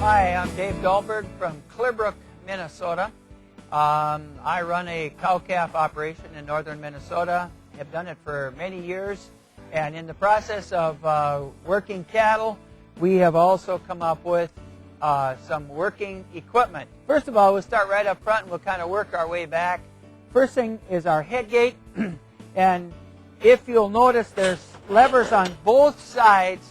Hi, I'm Dave Dahlberg from Clearbrook, Minnesota. I run a cow-calf operation in northern Minnesota. Have done it for many years. And in the process of working cattle, we have also come up with some working equipment. First of all, we'll start right up front and we'll kind of work our way back. First thing is our head gate. And if you'll notice, there's levers on both sides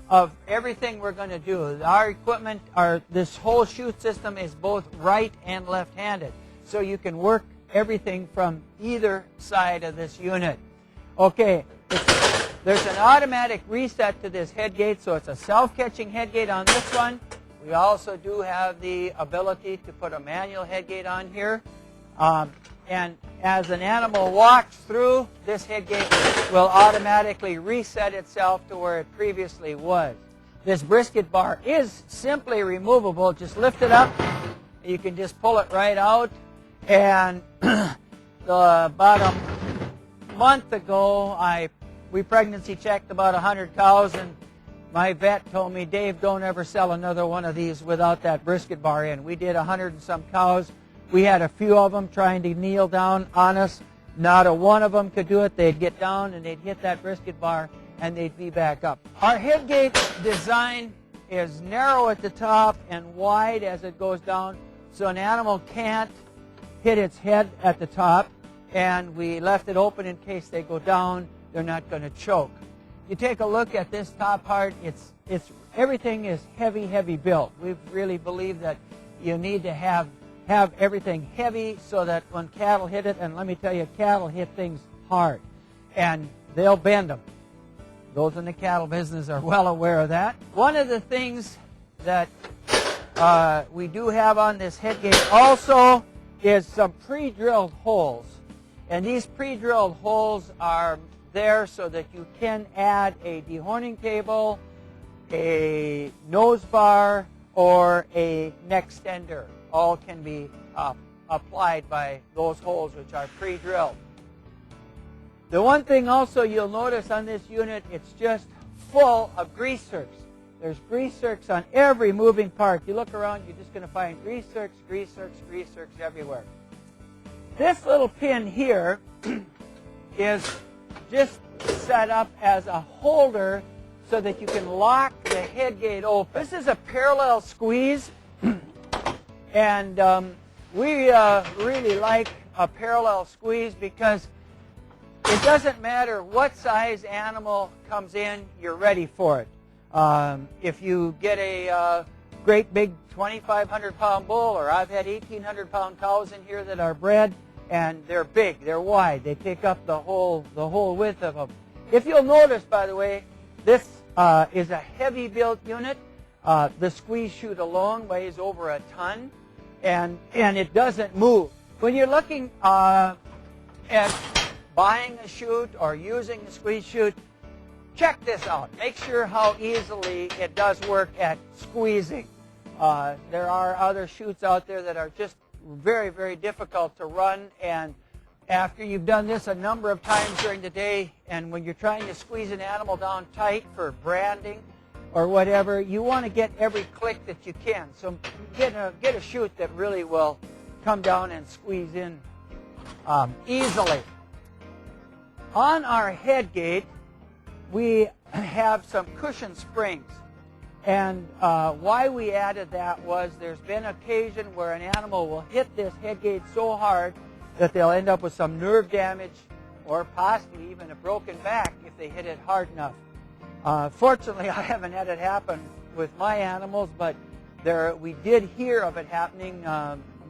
of everything we're going to do. Our equipment, this whole chute system is both right and left-handed. So you can work everything from either side of this unit. Okay, there's an automatic reset to this head gate, so it's a self-catching head gate on this one. We also do have the ability to put a manual head gate on here. And as an animal walks through, this head gate will automatically reset itself to where it previously was. This brisket bar is simply removable. Just lift it up. You can just pull it right out. And about a month ago, we pregnancy checked about 100 cows, and my vet told me, Dave, don't ever sell another one of these without that brisket bar in. We did 100 and some cows. We had a few of them trying to kneel down on us. Not a one of them could do it. They'd get down and they'd hit that brisket bar and they'd be back up. Our head gate design is narrow at the top and wide as it goes down, so an animal can't hit its head at the top, and we left it open in case they go down. They're not going to choke. You take a look at this top part. Everything is heavy built. We really believe that you need to have everything heavy so that when cattle hit it, and let me tell you, cattle hit things hard, and they'll bend them. Those in the cattle business are well aware of that. One of the things that we do have on this head gate also is some pre-drilled holes. And these pre-drilled holes are there so that you can add a dehorning cable, a nose bar, or a neck extender. All can be applied by those holes, which are pre-drilled. The one thing also you'll notice on this unit, it's just full of grease zerks. There's grease zerks on every moving part. You look around, you're just going to find grease zerks everywhere. This little pin here is just set up as a holder so that you can lock the head gate open. This is a parallel squeeze. And we really like a parallel squeeze because it doesn't matter what size animal comes in, you're ready for it. If you get a great big 2,500-pound bull, or I've had 1,800-pound cows in here that are bred, and they're big, they're wide, they take up the whole width of them. If you'll notice, by the way, this is a heavy built unit. The squeeze chute alone weighs over a ton. And it doesn't move. When you're looking at buying a chute or using the squeeze chute, check this out. Make sure how easily it does work at squeezing. There are other chutes out there that are just very difficult to run, and after you've done this a number of times during the day, and when you're trying to squeeze an animal down tight for branding or whatever, you want to get every click that you can. So get a chute that really will come down and squeeze in easily. On our head gate, we have some cushion springs. And why we added that was there's been occasion where an animal will hit this head gate so hard that they'll end up with some nerve damage or possibly even a broken back if they hit it hard enough. Fortunately, I haven't had it happen with my animals, but we did hear of it happening,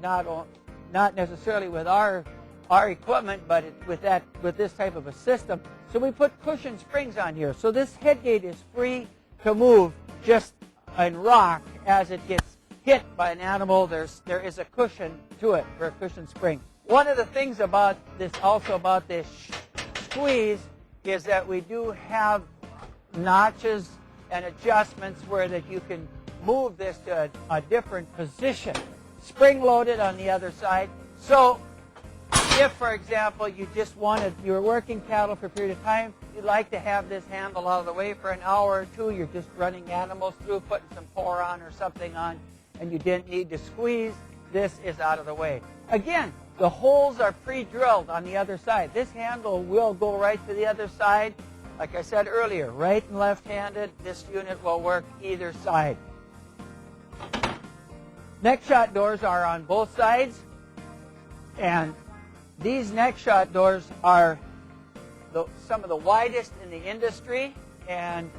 not necessarily with our equipment, but with this type of a system. So we put cushion springs on here. So this head gate is free to move just and rock as it gets hit by an animal. There is a cushion to it for a cushion spring. One of the things about this squeeze is that we do have notches and adjustments where that you can move this to a different position. Spring loaded on the other side. So if, for example, you were working cattle for a period of time, you'd like to have this handle out of the way for an hour or two, you're just running animals through, putting some pour on or something on, and you didn't need to squeeze, this is out of the way. Again, the holes are pre-drilled on the other side. This handle will go right to the other side. Like I said earlier, right and left-handed, this unit will work either side. Neck shot doors are on both sides, and these neck shot doors are some of the widest in the industry, and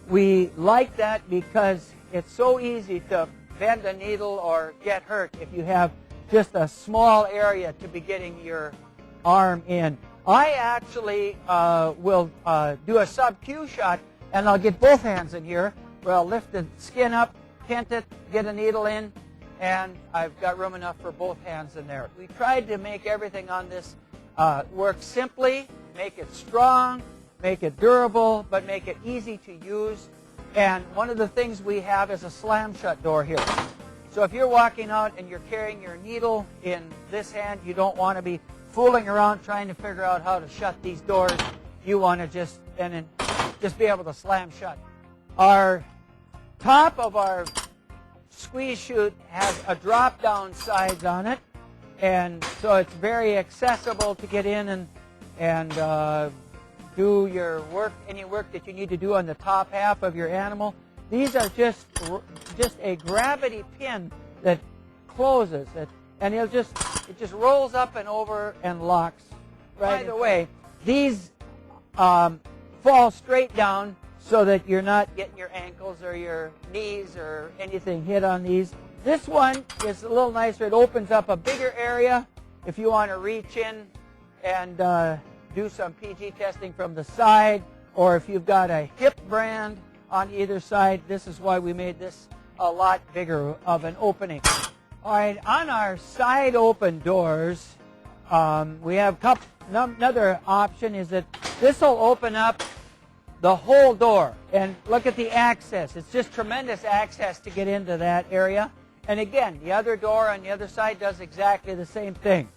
we like that because it's so easy to bend a needle or get hurt if you have just a small area to be getting your arm in. I actually will do a sub-Q shot, and I'll get both hands in here, where I'll lift the skin up, pent it, get a needle in, and I've got room enough for both hands in there. We tried to make everything on this work simply, make it strong, make it durable, but make it easy to use. And one of the things we have is a slam shut door here. So if you're walking out and you're carrying your needle in this hand, you don't want to be fooling around trying to figure out how to shut these doors. You want to just be able to slam shut. Our top of our squeeze chute has a drop-down sides on it, and so it's very accessible to get in and do your work, any work that you need to do on the top half of your animal. These are just a gravity pin that closes it, and it just rolls up and over and locks. Right. By the way, these fall straight down so that you're not getting your ankles or your knees or anything hit on these. This one is a little nicer. It opens up a bigger area if you want to reach in and do some PG testing from the side, or if you've got a hip brand on either side. This is why we made this a lot bigger of an opening. All right, on our side open doors, we have another option is that this will open up the whole door. And look at the access. It's just tremendous access to get into that area. And again, the other door on the other side does exactly the same thing.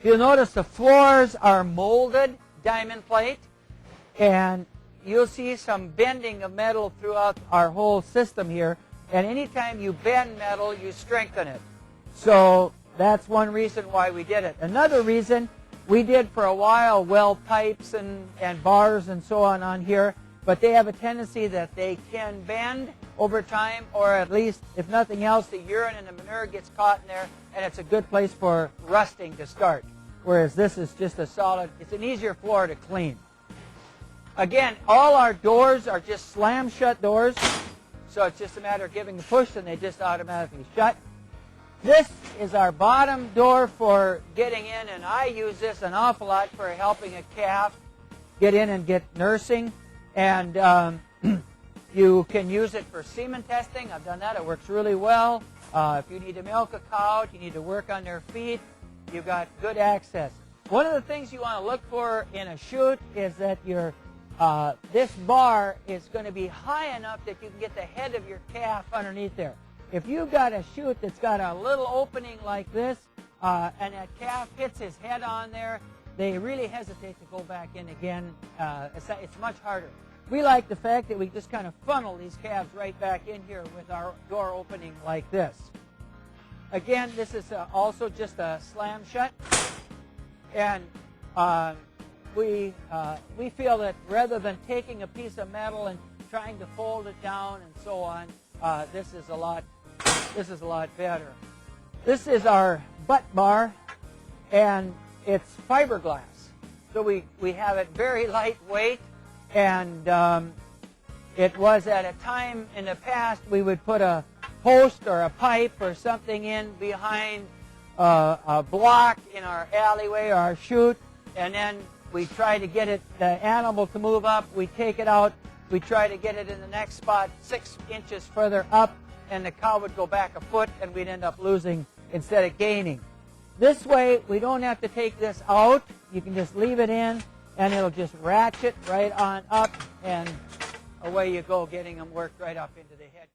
You'll notice the floors are molded diamond plate, and you'll see some bending of metal throughout our whole system here. And anytime you bend metal, you strengthen it. So that's one reason why we did it. Another reason, we did for a while weld pipes and bars and so on here, but they have a tendency that they can bend over time, or at least, if nothing else, the urine and the manure gets caught in there, and it's a good place for rusting to start. Whereas this is just a solid, it's an easier floor to clean. Again, all our doors are just slam shut doors, so it's just a matter of giving a push and they just automatically shut. This is our bottom door for getting in, and I use this an awful lot for helping a calf get in and get nursing. And you can use it for semen testing. I've done that. It works really well. If you need to milk a cow, if you need to work on their feet, you've got good access. One of the things you want to look for in a chute is that this bar is going to be high enough that you can get the head of your calf underneath there. If you've got a chute that's got a little opening like this, and that calf hits his head on there, they really hesitate to go back in again. It's much harder. We like the fact that we just kind of funnel these calves right back in here with our door opening like this. Again, this is also just a slam shut. And we feel that rather than taking a piece of metal and trying to fold it down and so on, this is a lot better. This is our butt bar, and it's fiberglass. So we have it very lightweight, and it was at a time in the past we would put a post or a pipe or something in behind a block in our alleyway or our chute, and then we try to get the animal to move up. We take it out. We try to get it in the next spot 6 inches further up, and the cow would go back a foot, and we'd end up losing instead of gaining. This way, we don't have to take this out. You can just leave it in, and it'll just ratchet right on up, and away you go, getting them worked right up into the head.